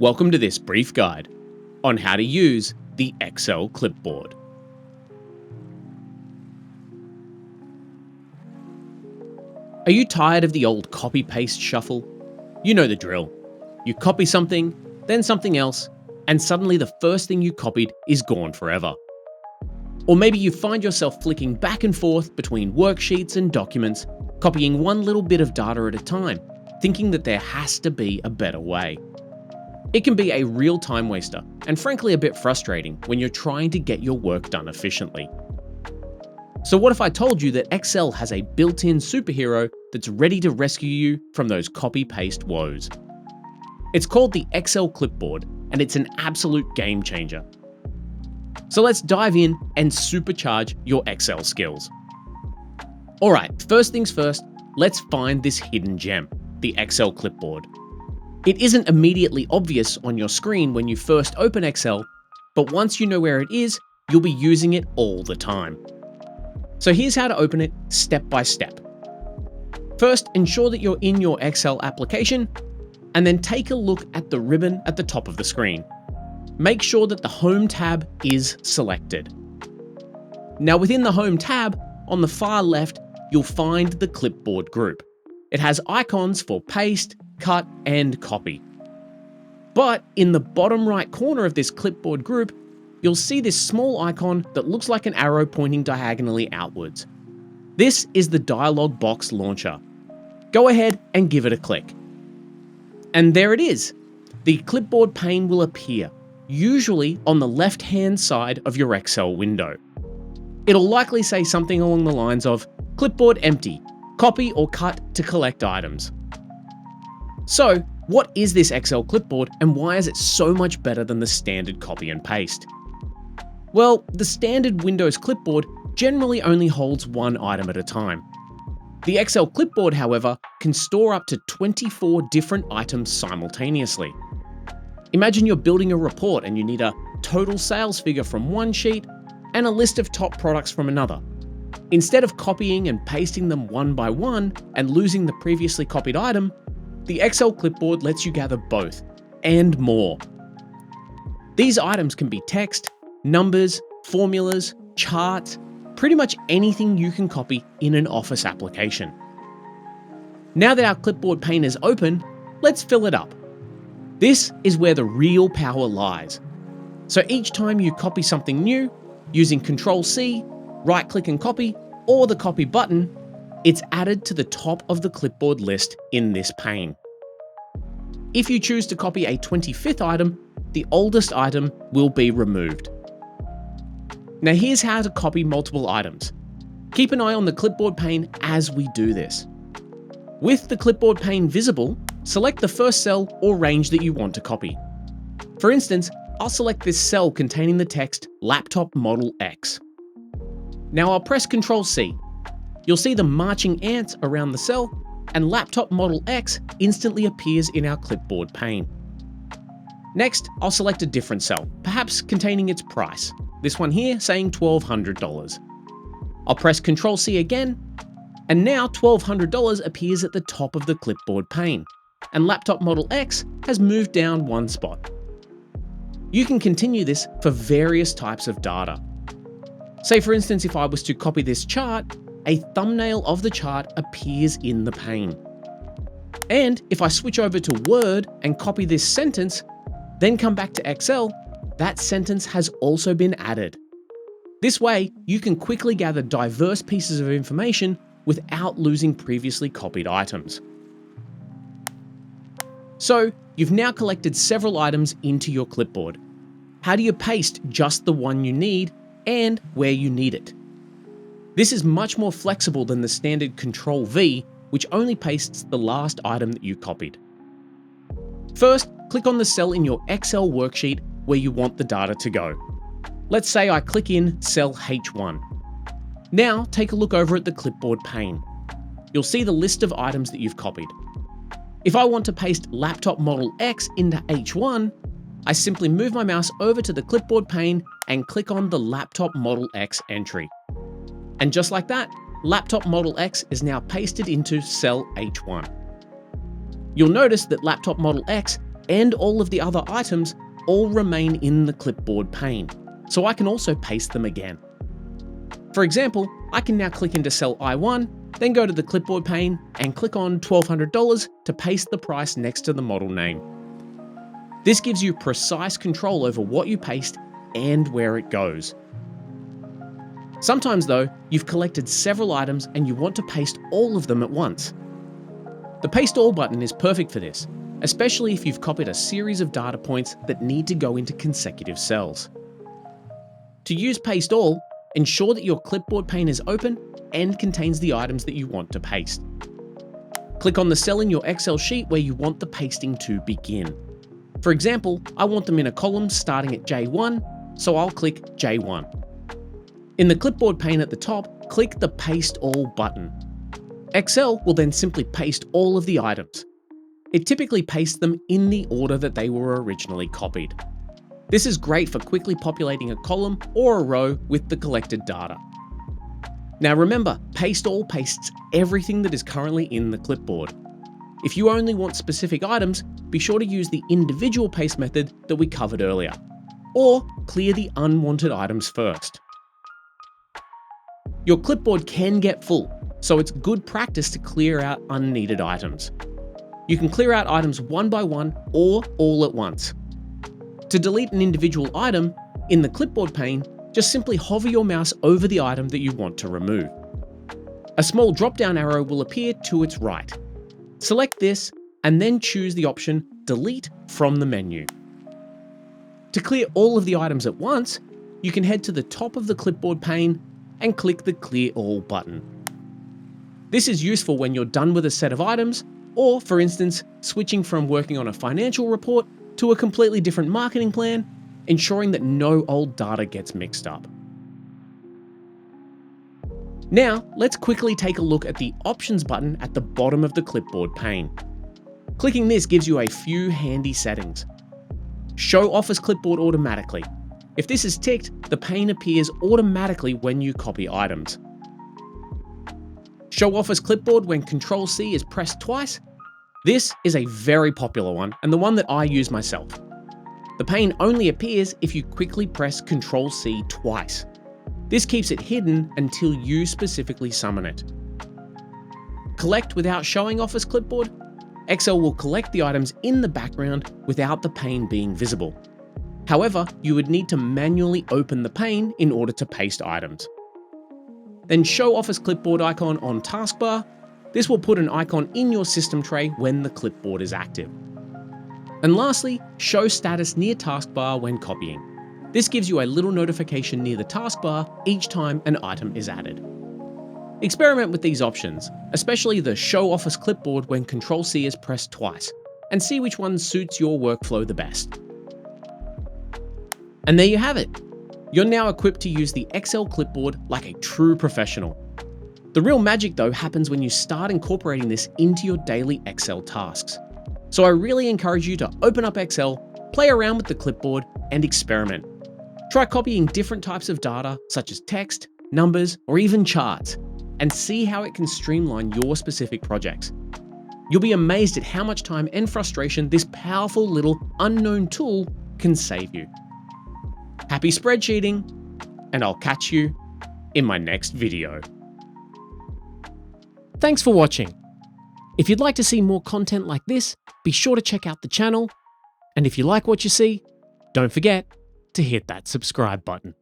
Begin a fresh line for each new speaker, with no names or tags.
Welcome to this brief guide on how to use the Excel Clipboard. Are you tired of the old copy-paste shuffle? You know the drill. You copy something, then something else, and suddenly the first thing you copied is gone forever. Or maybe you find yourself flicking back and forth between worksheets and documents, copying one little bit of data at a time, thinking that there has to be a better way. It can be a real time waster, and frankly a bit frustrating when you're trying to get your work done efficiently. So what if I told you that Excel has a built-in superhero that's ready to rescue you from those copy-paste woes? It's called the Excel Clipboard, and it's an absolute game changer. So let's dive in and supercharge your Excel skills. Alright, first things first, let's find this hidden gem, the Excel Clipboard. It isn't immediately obvious on your screen when you first open Excel, but once you know where it is, you'll be using it all the time. So here's how to open it step by step. First, ensure that you're in your Excel application, and then take a look at the ribbon at the top of the screen. Make sure that the Home tab is selected. Now within the Home tab, on the far left, you'll find the Clipboard group. It has icons for paste, cut, and copy. But in the bottom right corner of this clipboard group, you'll see this small icon that looks like an arrow pointing diagonally outwards. This is the dialog box launcher. Go ahead and give it a click. And there it is. The clipboard pane will appear, usually on the left-hand side of your Excel window. It'll likely say something along the lines of clipboard empty, copy or cut to collect items. So, what is this Excel Clipboard and why is it so much better than the standard copy and paste? Well, the standard Windows clipboard generally only holds one item at a time. The Excel Clipboard, however, can store up to 24 different items simultaneously. Imagine you're building a report and you need a total sales figure from one sheet and a list of top products from another. Instead of copying and pasting them one by one and losing the previously copied item, the Excel Clipboard lets you gather both, and more. These items can be text, numbers, formulas, charts, pretty much anything you can copy in an Office application. Now that our clipboard pane is open, let's fill it up. This is where the real power lies. So each time you copy something new, using Ctrl+C, right-click and copy, or the copy button, it's added to the top of the clipboard list in this pane. If you choose to copy a 25th item, the oldest item will be removed. Now here's how to copy multiple items. Keep an eye on the clipboard pane as we do this. With the clipboard pane visible, select the first cell or range that you want to copy. For instance, I'll select this cell containing the text Laptop Model X. Now I'll press Ctrl+C. You'll see the marching ants around the cell, and Laptop Model X instantly appears in our clipboard pane. Next, I'll select a different cell, perhaps containing its price. This one here saying $1,200. I'll press Ctrl+C again, and now $1,200 appears at the top of the clipboard pane, and Laptop Model X has moved down one spot. You can continue this for various types of data. Say for instance, if I was to copy this chart, a thumbnail of the chart appears in the pane. And if I switch over to Word and copy this sentence, then come back to Excel, that sentence has also been added. This way, you can quickly gather diverse pieces of information without losing previously copied items. So, you've now collected several items into your clipboard. How do you paste just the one you need and where you need it? This is much more flexible than the standard Ctrl+V, which only pastes the last item that you copied. First, click on the cell in your Excel worksheet where you want the data to go. Let's say I click in cell H1. Now take a look over at the clipboard pane. You'll see the list of items that you've copied. If I want to paste Laptop Model X into H1, I simply move my mouse over to the clipboard pane and click on the Laptop Model X entry. And just like that, Laptop Model X is now pasted into cell H1. You'll notice that Laptop Model X and all of the other items all remain in the clipboard pane, so I can also paste them again. For example, I can now click into cell I1, then go to the clipboard pane and click on $1,200 to paste the price next to the model name. This gives you precise control over what you paste and where it goes. Sometimes though, you've collected several items and you want to paste all of them at once. The Paste All button is perfect for this, especially if you've copied a series of data points that need to go into consecutive cells. To use Paste All, ensure that your clipboard pane is open and contains the items that you want to paste. Click on the cell in your Excel sheet where you want the pasting to begin. For example, I want them in a column starting at J1, so I'll click J1. In the clipboard pane at the top, click the Paste All button. Excel will then simply paste all of the items. It typically pastes them in the order that they were originally copied. This is great for quickly populating a column or a row with the collected data. Now remember, Paste All pastes everything that is currently in the clipboard. If you only want specific items, be sure to use the individual paste method that we covered earlier, or clear the unwanted items first. Your clipboard can get full, so it's good practice to clear out unneeded items. You can clear out items one by one or all at once. To delete an individual item, in the clipboard pane, just simply hover your mouse over the item that you want to remove. A small drop-down arrow will appear to its right. Select this and then choose the option Delete from the menu. To clear all of the items at once, you can head to the top of the clipboard pane and click the Clear All button. This is useful when you're done with a set of items, or for instance, switching from working on a financial report to a completely different marketing plan, ensuring that no old data gets mixed up. Now, let's quickly take a look at the Options button at the bottom of the clipboard pane. Clicking this gives you a few handy settings. Show Office Clipboard automatically. If this is ticked, the pane appears automatically when you copy items. Show Office Clipboard when Ctrl+C is pressed twice. This is a very popular one and the one that I use myself. The pane only appears if you quickly press Ctrl+C twice. This keeps it hidden until you specifically summon it. Collect without showing Office Clipboard. Excel will collect the items in the background without the pane being visible. However, you would need to manually open the pane in order to paste items. Then show Office Clipboard icon on taskbar. This will put an icon in your system tray when the clipboard is active. And lastly, show status near taskbar when copying. This gives you a little notification near the taskbar each time an item is added. Experiment with these options, especially the Show Office Clipboard when Ctrl+C is pressed twice, and see which one suits your workflow the best. And there you have it. You're now equipped to use the Excel Clipboard like a true professional. The real magic though happens when you start incorporating this into your daily Excel tasks. So I really encourage you to open up Excel, play around with the clipboard, and experiment. Try copying different types of data, such as text, numbers, or even charts, and see how it can streamline your specific projects. You'll be amazed at how much time and frustration this powerful little unknown tool can save you. Happy spreadsheeting, and I'll catch you in my next video. Thanks for watching. If you'd like to see more content like this, be sure to check out the channel. And if you like what you see, don't forget to hit that subscribe button.